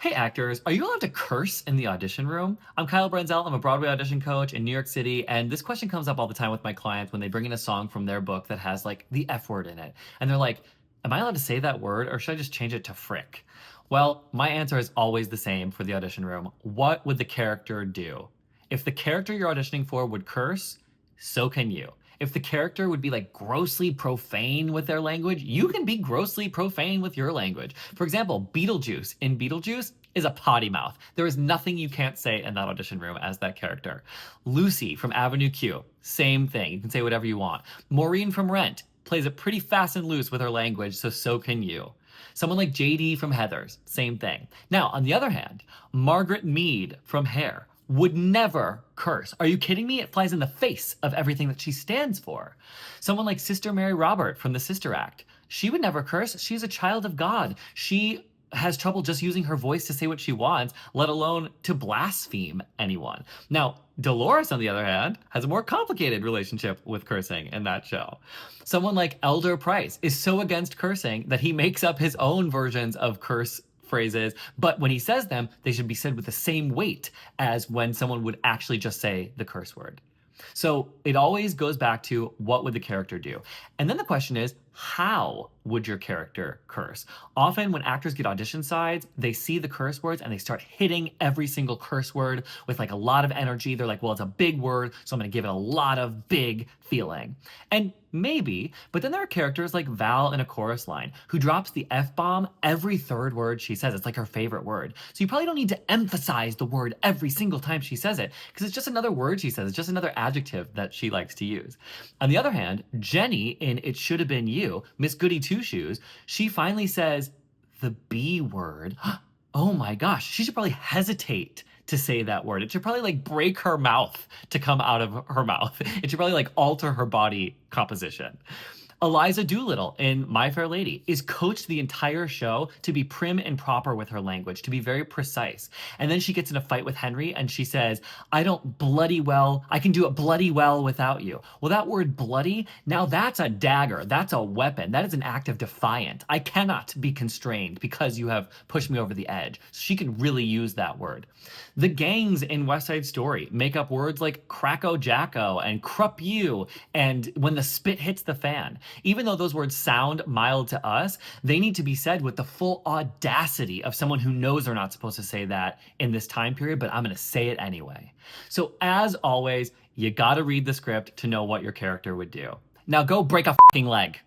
Hey actors, are you allowed to curse in the audition room? I'm Kyle Brenzel. I'm a Broadway audition coach in New York City, and this question comes up all the time with my clients when they bring in a song from their book that has like the F word in it. And they're like, am I allowed to say that word or should I just change it to frick? Well, my answer is always the same for the audition room. What would the character do? If the character you're auditioning for would curse, so can you. If the character would be like grossly profane with their language, you can be grossly profane with your language. For example, Beetlejuice in Beetlejuice is a potty mouth. There is nothing you can't say in that audition room as that character. Lucy from Avenue Q, same thing. You can say whatever you want. Maureen from Rent plays it pretty fast and loose with her language, so can you. Someone like JD from Heathers, same thing. Now, on the other hand, Margaret Mead from Hair would never curse. Are you kidding me? It flies in the face of everything that she stands for. Someone like Sister Mary Robert from the Sister Act, she would never curse. She's a child of God. She has trouble just using her voice to say what she wants, let alone to blaspheme anyone. Now, Dolores, on the other hand, has a more complicated relationship with cursing in that show. Someone like Elder Price is so against cursing that he makes up his own versions of curse phrases, but when he says them, they should be said with the same weight as when someone would actually just say the curse word. So it always goes back to what would the character do? And then the question is, how would your character curse? Often when actors get audition sides, they see the curse words and they start hitting every single curse word with like a lot of energy. They're like, well, it's a big word, so I'm going to give it a lot of big feeling. And maybe, but then there are characters like Val in a chorus line who drops the F-bomb every third word she says. It's like her favorite word. So you probably don't need to emphasize the word every single time she says it because it's just another word she says. It's just another adjective that she likes to use. On the other hand, Jenny in It Should Have Been You, Miss Goody Two Shoes, she finally says the B word. Oh my gosh, she should probably hesitate to say that word. It should probably like break her mouth to come out of her mouth. It should probably like alter her body composition. Eliza Doolittle in My Fair Lady is coached the entire show to be prim and proper with her language, to be very precise. And then she gets in a fight with Henry and she says, I can do it bloody well without you. Well, that word bloody, now that's a dagger. That's a weapon. That is an act of defiant. I cannot be constrained because you have pushed me over the edge. So she can really use that word. The gangs in West Side Story make up words like cracko jacko and crup you and when the spit hits the fan. Even though those words sound mild to us, they need to be said with the full audacity of someone who knows they're not supposed to say that in this time period, but I'm going to say it anyway. So as always, you got to read the script to know what your character would do. Now go break a fucking leg.